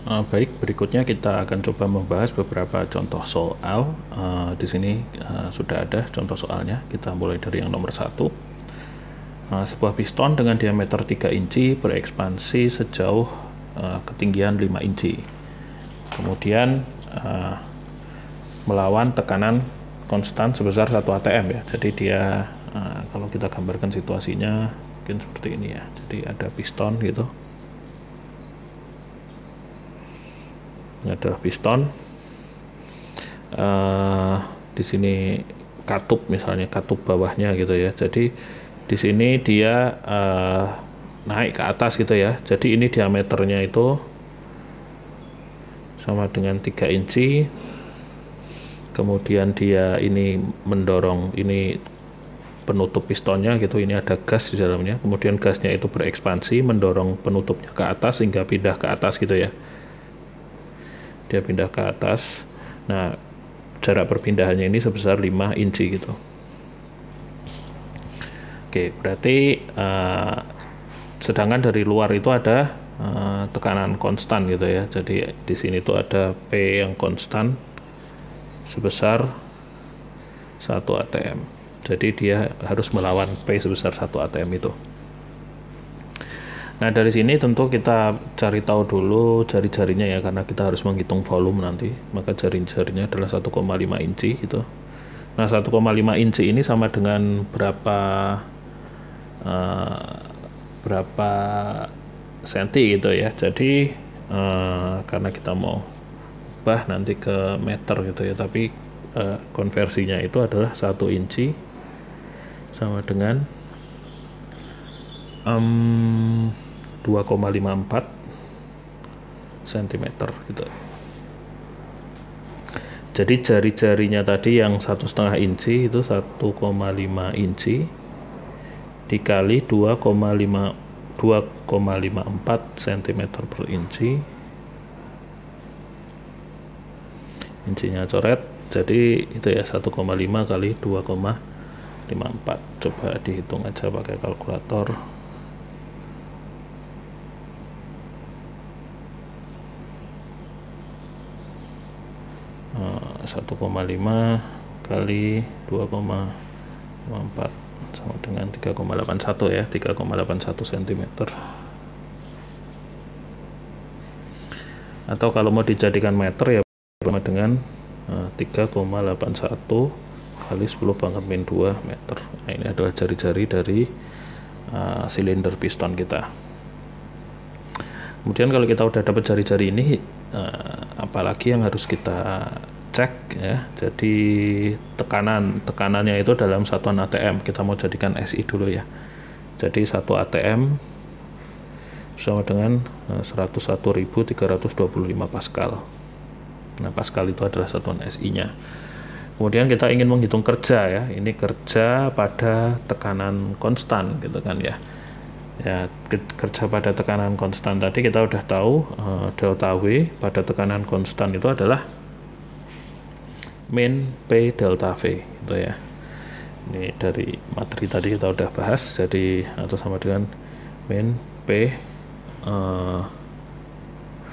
Baik, berikutnya kita akan coba membahas beberapa contoh soal. Di sini sudah ada contoh soalnya. Kita mulai dari yang nomor 1. Sebuah piston dengan diameter 3 inci berekspansi sejauh ketinggian 5 inci. Kemudian melawan tekanan konstan sebesar 1 atm ya. Jadi dia kalau kita gambarkan situasinya mungkin seperti ini ya. Jadi ada piston gitu. Ini adalah piston. Di sini katup, misalnya katup bawahnya gitu ya. Jadi di sini dia naik ke atas gitu ya. Jadi ini diameternya itu sama dengan 3 inci. Kemudian dia ini mendorong, ini penutup pistonnya gitu, ini ada gas di dalamnya. Kemudian gasnya itu berekspansi mendorong penutupnya ke atas sehingga pindah ke atas gitu ya. Dia pindah ke atas. Nah, jarak perpindahannya ini sebesar 5 inci gitu. Oke, berarti sedangkan dari luar itu ada tekanan konstan gitu ya. Jadi di sini tuh ada P yang konstan sebesar 1 atm. Jadi dia harus melawan P sebesar 1 atm itu. Nah, dari sini tentu kita cari tahu dulu jari-jarinya ya, karena kita harus menghitung volume nanti. Maka jari-jarinya adalah 1,5 inci gitu. Nah, 1,5 inci ini sama dengan berapa senti gitu ya. Jadi karena kita mau ubah nanti ke meter gitu ya, tapi konversinya itu adalah 1 inci sama dengan 2,54 cm gitu. Jadi jari-jarinya tadi yang 1,5 inci itu 1,5 inci dikali 2,54 cm per inci. Incinya coret, jadi itu ya 1,5 kali 2,54. Coba dihitung aja pakai kalkulator. 1,5 kali 2,54 sama dengan 3,81 ya, 3,81 cm. Atau kalau mau dijadikan meter ya sama dengan 3,81 kali 10 pangkat min 2 meter. Nah, ini adalah jari-jari dari silinder piston kita. Kemudian kalau kita udah dapat jari-jari ini, apalagi yang harus kita cek ya. Jadi tekanannya itu dalam satuan atm. Kita mau jadikan SI dulu ya. Jadi 1 atm sama dengan 101.325 Pascal. Nah, Pascal itu adalah satuan SI-nya. Kemudian kita ingin menghitung kerja ya. Ini kerja pada tekanan konstan gitu kan ya. Ya, kerja pada tekanan konstan tadi kita udah tahu, delta W pada tekanan konstan itu adalah min P delta V gitu ya. Ini dari materi tadi kita udah bahas, jadi atau sama dengan min P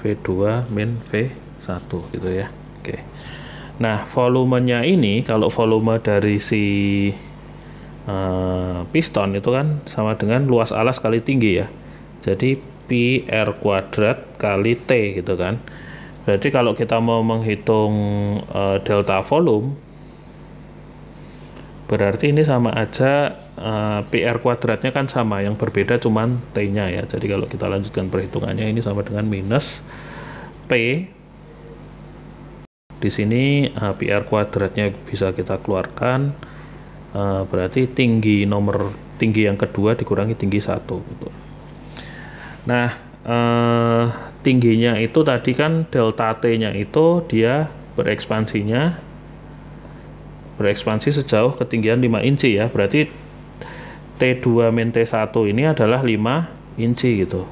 V2 min V1 gitu ya. Oke. Nah, volumenya ini, kalau volume dari si piston itu kan sama dengan luas alas kali tinggi ya. Jadi pi R kuadrat kali T gitu kan. Berarti kalau kita mau menghitung delta volume, berarti ini sama aja PR kuadratnya kan sama, yang berbeda cuman T-nya ya. Jadi kalau kita lanjutkan perhitungannya, ini sama dengan minus P. Di sini PR kuadratnya bisa kita keluarkan, berarti tinggi yang kedua dikurangi tinggi 1 gitu. Nah, tingginya itu tadi kan delta T-nya itu dia berekspansi sejauh ketinggian 5 inci ya. Berarti T2 min T1 ini adalah 5 inci gitu.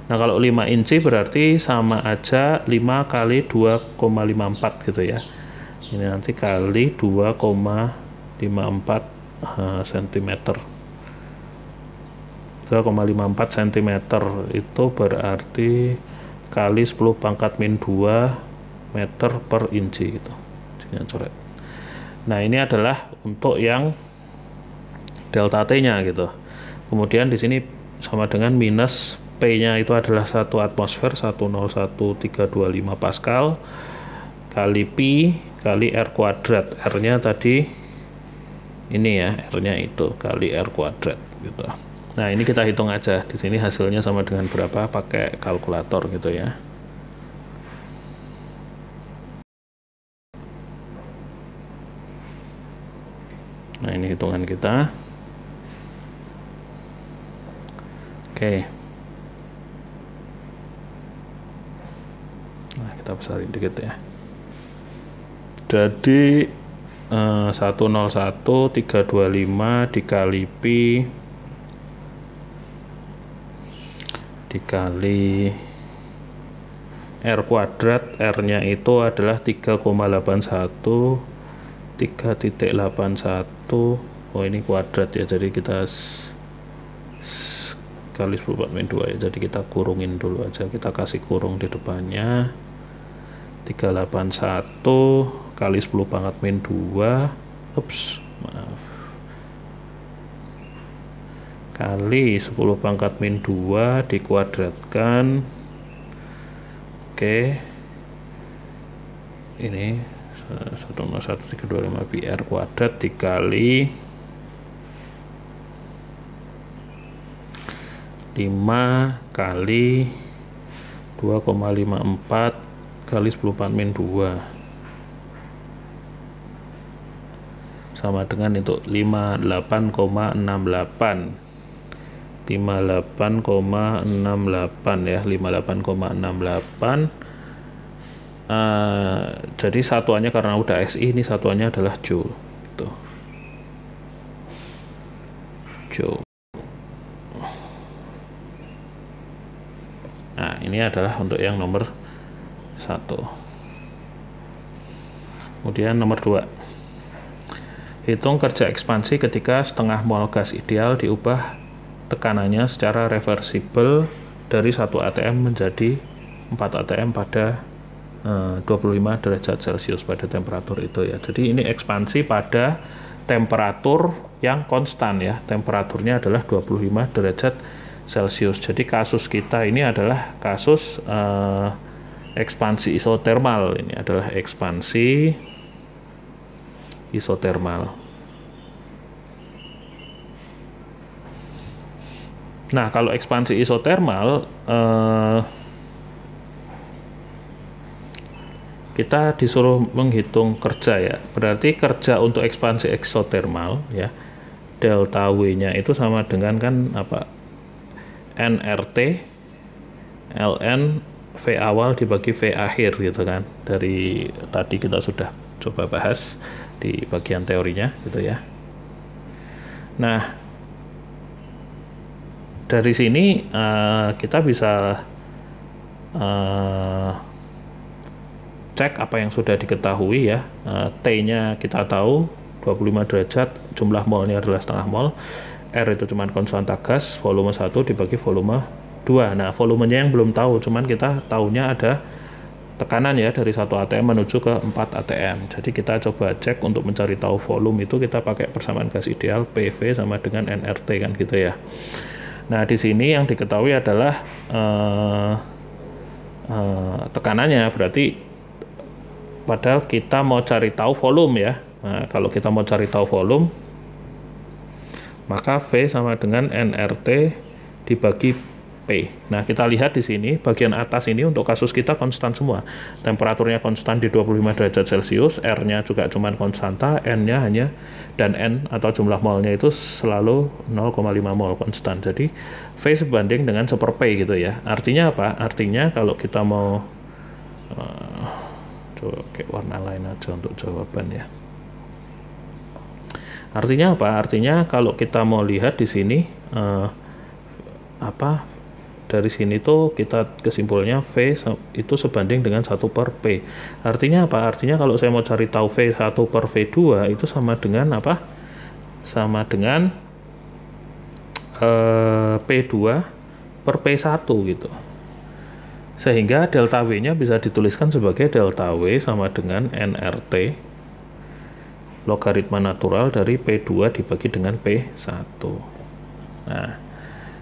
Nah, kalau 5 inci berarti sama aja 5 kali 2,54 gitu ya. Ini nanti kali 2,54 cm. 2,54 cm itu berarti kali 10 pangkat min 2 meter per inci gitu. Coret. Nah, ini adalah untuk yang delta T-nya gitu. Kemudian di sini sama dengan minus P-nya itu adalah 1 atmosfer 101,325 Pascal kali pi kali R kuadrat. R-nya tadi ini ya, R-nya itu kali R kuadrat gitu. Nah, ini kita hitung aja. Di sini hasilnya sama dengan berapa pakai kalkulator gitu ya. Nah, ini hitungan kita. Oke. Nah, kita besarin dikit ya. Jadi 101,325 dikali pi dikali R kuadrat, R-nya itu adalah 3,81 3,81. Oh, ini kuadrat ya, jadi kita kali 10⁻², ya, jadi kita kurungin dulu aja, kita kasih kurung di depannya. 381 kali 10⁻², maaf, kali 10⁻² dikuadratkan. Oke, ini 101,325 pi R kuadrat dikali 5 kali 2,54 kali 10⁻², sama dengan itu 58,68 ya, 58,68. Jadi satuannya karena udah SI, ini satuannya adalah Joule gitu. Joule. Nah, ini adalah untuk yang nomor 1. Kemudian nomor 2, hitung kerja ekspansi ketika setengah mol gas ideal diubah tekanannya secara reversibel dari 1 atm menjadi 4 atm pada 25 derajat Celcius pada temperatur itu ya. Jadi ini ekspansi pada temperatur yang konstan ya. Temperaturnya adalah 25 derajat Celcius. Jadi kasus kita ini adalah kasus ekspansi isotermal. Ini adalah ekspansi isotermal. Nah, kalau ekspansi isotermal kita disuruh menghitung kerja ya. Berarti kerja untuk ekspansi eksotermal ya, delta W-nya itu sama dengan kan apa? nRT ln V awal dibagi V akhir gitu kan. Dari tadi kita sudah coba bahas di bagian teorinya gitu ya. Nah, dari sini kita bisa cek apa yang sudah diketahui ya. T-nya kita tahu 25 derajat, jumlah molnya adalah setengah mol, R itu cuma konstanta gas, volume 1 dibagi volume 2. Nah, volumenya yang belum tahu, cuman kita tahunya ada tekanan ya dari 1 atm menuju ke 4 atm. Jadi kita coba cek untuk mencari tahu volume itu kita pakai persamaan gas ideal PV sama dengan nRT kan gitu ya. Nah, di sini yang diketahui adalah tekanannya, berarti padahal kita mau cari tahu volume ya. Nah, kalau kita mau cari tahu volume, maka V sama dengan nRT dibagi P. Nah, kita lihat di sini bagian atas ini untuk kasus kita konstan semua. Temperaturnya konstan di 25 derajat Celcius, R-nya juga cuma konstanta, N-nya hanya, dan N atau jumlah molnya itu selalu 0,5 mol konstan. Jadi V sebanding dengan 1/P gitu ya. Artinya apa? Artinya kalau kita mau coba pakai warna lain aja untuk jawaban ya. Artinya apa? Artinya kalau kita mau lihat di sini dari sini tuh kita kesimpulannya V itu sebanding dengan 1/P. Artinya apa? Artinya kalau saya mau cari tahu V1/V2 itu sama dengan apa? Sama dengan P2/P1 gitu. Sehingga delta W-nya bisa dituliskan sebagai delta W sama dengan nRT logaritma natural dari P2 dibagi dengan P1. Nah,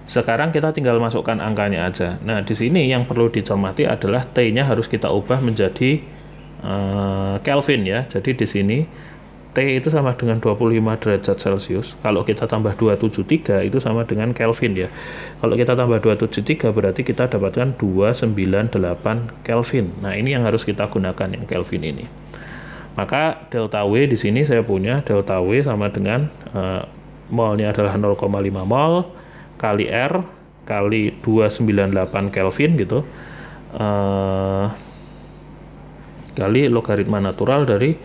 sekarang kita tinggal masukkan angkanya aja. Nah, di sini yang perlu dicermati adalah T-nya harus kita ubah menjadi Kelvin ya. Jadi di sini T itu sama dengan 25 derajat Celcius. Kalau kita tambah 273 itu sama dengan Kelvin ya. Kalau kita tambah 273 berarti kita dapatkan 298 Kelvin. Nah, ini yang harus kita gunakan yang Kelvin ini. Maka delta W di sini saya punya delta W sama dengan molnya adalah 0,5 mol kali R kali 298 Kelvin gitu. Kali logaritma natural dari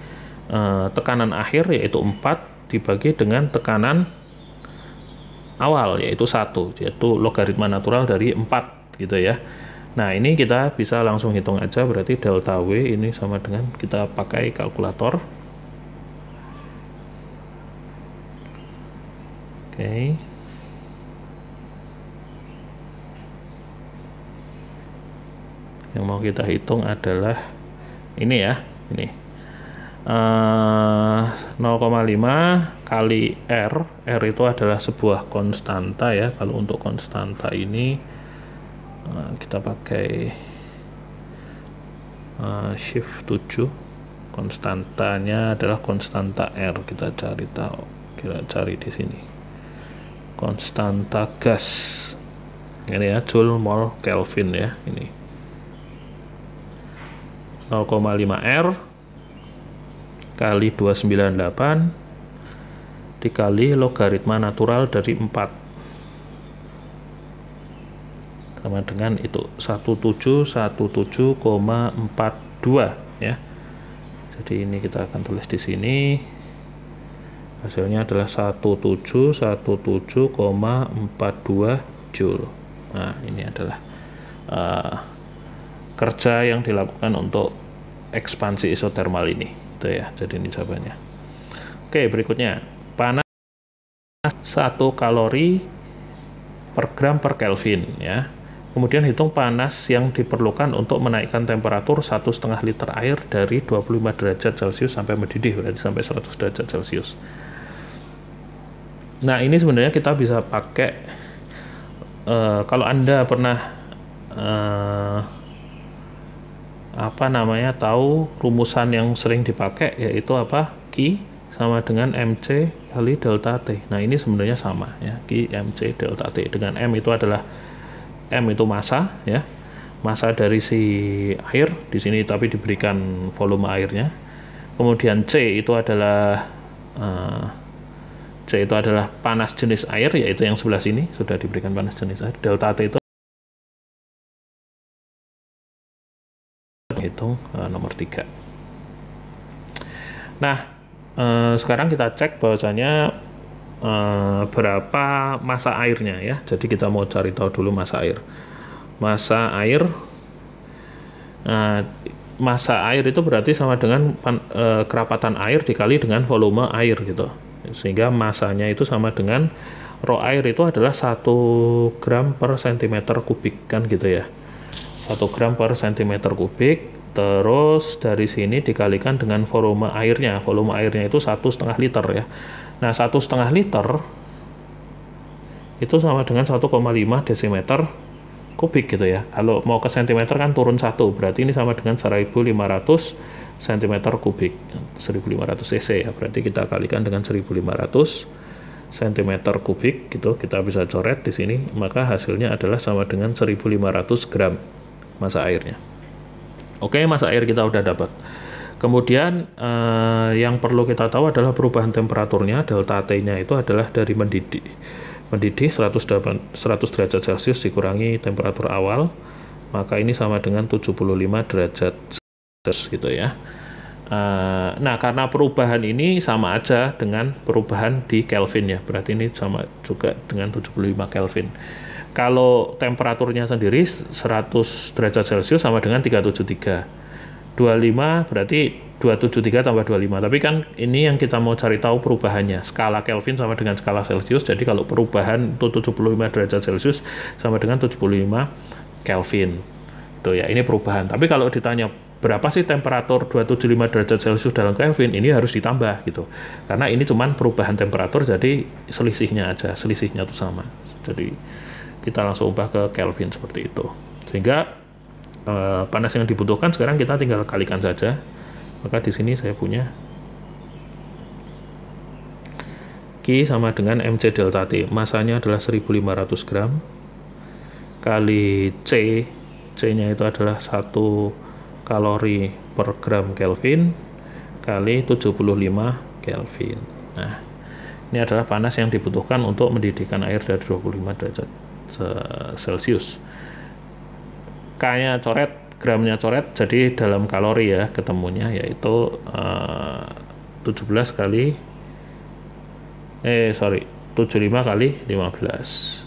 tekanan akhir yaitu 4 dibagi dengan tekanan awal yaitu 1, yaitu logaritma natural dari 4 gitu ya. Nah, ini kita bisa langsung hitung aja, berarti delta W ini sama dengan kita pakai kalkulator. Oke. Yang mau kita hitung adalah ini ya, ini 0,5 kali R itu adalah sebuah konstanta ya. Kalau untuk konstanta ini kita pakai shift 7, konstantanya adalah konstanta R. Kita cari tahu, kita cari di sini konstanta gas ini ya, Joule mol Kelvin ya, ini 0,5 R kali 298 dikali logaritma natural dari 4 sama dengan itu 1717,42 ya. Jadi ini kita akan tulis di sini hasilnya adalah 1717,42 Joule. Nah, ini adalah kerja yang dilakukan untuk ekspansi isotermal ini itu ya. Jadi ini jawabannya. Oke, berikutnya panas 1 kalori per gram per Kelvin ya. Kemudian hitung panas yang diperlukan untuk menaikkan temperatur 1,5 liter air dari 25 derajat Celcius sampai mendidih, berarti sampai 100 derajat Celcius. Nah, ini sebenarnya kita bisa pakai kalau Anda pernah tahu rumusan yang sering dipakai, yaitu apa? Q sama dengan MC kali delta T. Nah, ini sebenarnya sama ya, Q MC delta T. Dengan M itu adalah massa ya, massa dari si air di sini tapi diberikan volume airnya. Kemudian C itu adalah panas jenis air, yaitu yang sebelah sini sudah diberikan panas jenis air. Delta T itu hitung nomor 3. Nah, sekarang kita cek bahwasanya berapa massa airnya ya. Jadi kita mau cari tahu dulu massa air. Massa air itu berarti sama dengan kerapatan air dikali dengan volume air gitu. Sehingga massanya itu sama dengan rho air itu adalah 1 gram per cm kubik kan gitu ya. 1 gram per cm kubik. Terus dari sini dikalikan dengan volume airnya. Volume airnya itu 1,5 liter ya. Nah, 1,5 liter itu sama dengan 1,5 desimeter kubik gitu ya. Kalau mau ke sentimeter kan turun 1, berarti ini sama dengan 1.500 cm kubik, 1.500 cc ya. Berarti kita kalikan dengan 1.500 cm kubik gitu, kita bisa coret di sini, maka hasilnya adalah sama dengan 1.500 gram massa airnya. Oke, massa air kita udah dapat. Kemudian yang perlu kita tahu adalah perubahan temperaturnya. Delta T-nya itu adalah dari mendidih 100 derajat Celcius dikurangi temperatur awal, maka ini sama dengan 75 derajat Celcius gitu ya. Nah, karena perubahan ini sama aja dengan perubahan di Kelvin ya, berarti ini sama juga dengan 75 Kelvin. Kalau temperaturnya sendiri 100 derajat Celcius sama dengan 373. 25 berarti 273 tambah 25. Tapi kan ini yang kita mau cari tahu perubahannya. Skala Kelvin sama dengan skala Celcius. Jadi kalau perubahan itu 75 derajat Celcius sama dengan 75 Kelvin. gitu ya. Ini perubahan. Tapi kalau ditanya berapa sih temperatur 275 derajat Celcius dalam Kelvin, ini harus ditambah gitu. Karena ini cuman perubahan temperatur, jadi selisihnya aja, selisihnya itu sama. Jadi kita langsung ubah ke Kelvin seperti itu. Sehingga panas yang dibutuhkan sekarang kita tinggal kalikan saja. Maka di sini saya punya Q sama dengan MC delta T. Masanya adalah 1500 gram kali C. C-nya itu adalah 1 kalori per gram Kelvin kali 75 Kelvin. Nah, ini adalah panas yang dibutuhkan untuk mendidihkan air dari 25 derajat Celcius. K-nya coret, gramnya coret, jadi dalam kalori ya ketemunya, yaitu 75 kali 15.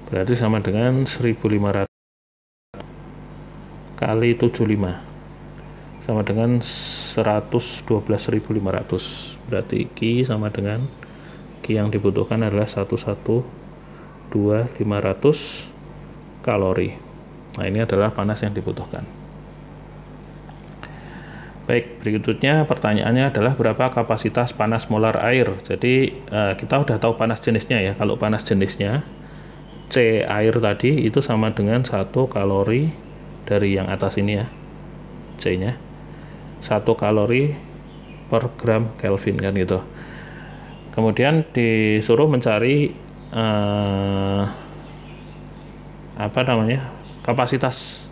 Berarti sama dengan 1500 kali 75 sama dengan 112.500. Berarti Q sama dengan Q yang dibutuhkan adalah 112.500 kalori. Nah, ini adalah panas yang dibutuhkan. Baik, berikutnya pertanyaannya adalah berapa kapasitas panas molar air. Jadi kita udah tahu panas jenisnya ya. Kalau panas jenisnya C air tadi itu sama dengan 1 kalori dari yang atas ini ya, C-nya 1 kalori per gram Kelvin kan gitu. Kemudian disuruh mencari kapasitas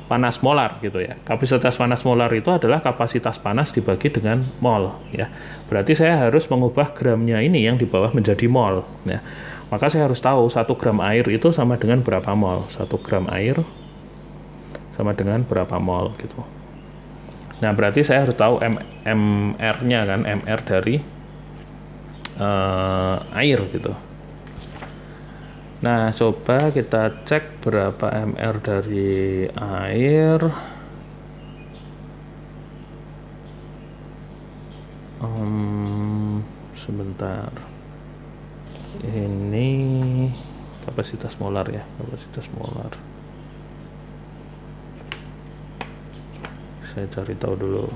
panas molar gitu ya. Kapasitas panas molar itu adalah kapasitas panas dibagi dengan mol ya. Berarti saya harus mengubah gramnya ini yang di bawah menjadi mol ya. Maka saya harus tahu 1 gram air itu sama dengan berapa mol. 1 gram air sama dengan berapa mol gitu. Nah, berarti saya harus tahu MR-nya kan, MR dari air gitu. Nah, coba kita cek berapa MR dari air. Sebentar. Ini kapasitas molar ya, kapasitas molar. Saya cari tahu dulu.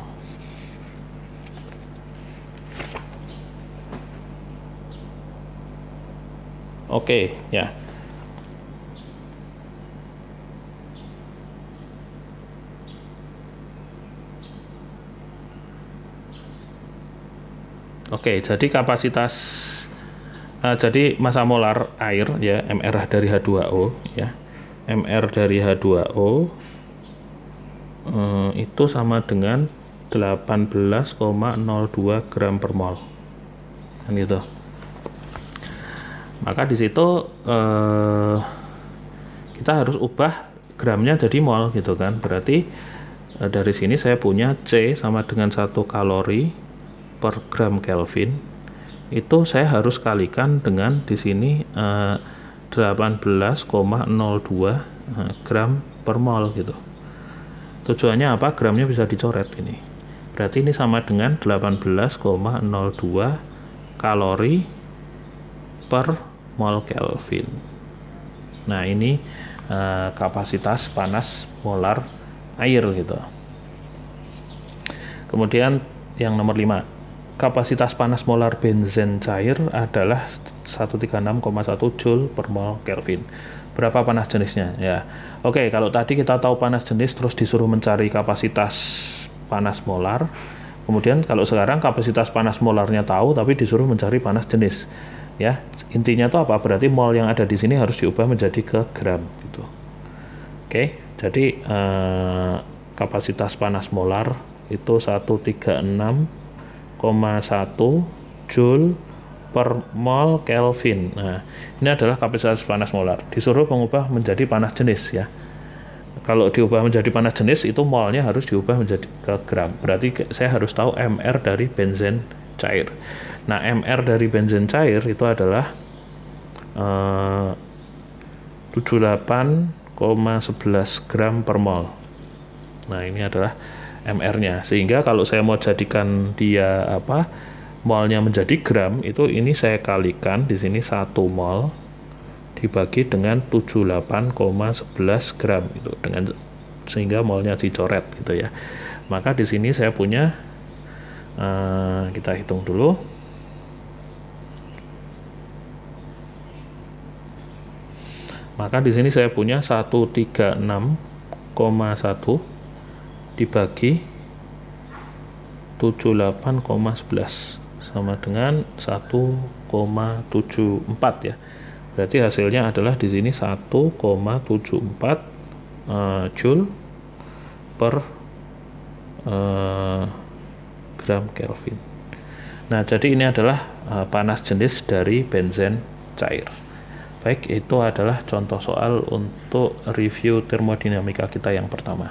Oke, ya. Oke, jadi kapasitas jadi massa molar air ya, MR dari H2O ya. MR dari H2O itu sama dengan 18,02 gram per mol. Kan gitu. Maka di situ kita harus ubah gramnya jadi mol gitu kan. Berarti dari sini saya punya C sama dengan 1 kalori per gram Kelvin. Itu saya harus kalikan dengan di sini 18,02 gram per mol gitu. Tujuannya apa? Gramnya bisa dicoret ini. Berarti ini sama dengan 18,02 kalori per mol Kelvin. Nah, ini kapasitas panas molar air gitu. Kemudian yang nomor 5, kapasitas panas molar benzen cair adalah 136,1 Joule per mol Kelvin. Berapa panas jenisnya? Ya, oke. Kalau tadi kita tahu panas jenis, terus disuruh mencari kapasitas panas molar. Kemudian kalau sekarang kapasitas panas molarnya tahu, tapi disuruh mencari panas jenis. Ya, intinya itu apa? Berarti mol yang ada di sini harus diubah menjadi ke gram gitu. Oke, jadi kapasitas panas molar itu 136,1 Joule per mol Kelvin. Nah, ini adalah kapasitas panas molar. Disuruh mengubah menjadi panas jenis ya. Kalau diubah menjadi panas jenis, itu molnya harus diubah menjadi ke gram. Berarti saya harus tahu MR dari benzen cair. Nah, MR dari benzen cair itu adalah 78,11 gram per mol. Nah, ini adalah MR-nya. Sehingga kalau saya mau jadikan dia molnya menjadi gram, itu ini saya kalikan di sini 1 mol dibagi dengan 78,11 gram itu, dengan sehingga molnya dicoret gitu ya. Maka di sini saya punya kita hitung dulu. Maka di sini saya punya 136,1 dibagi 78,11 sama dengan 1,74 ya. Berarti hasilnya adalah di sini 1,74 Joule per gram Kelvin. Nah, jadi ini adalah panas jenis dari benzen cair. Baik, itu adalah contoh soal untuk review termodinamika kita yang pertama.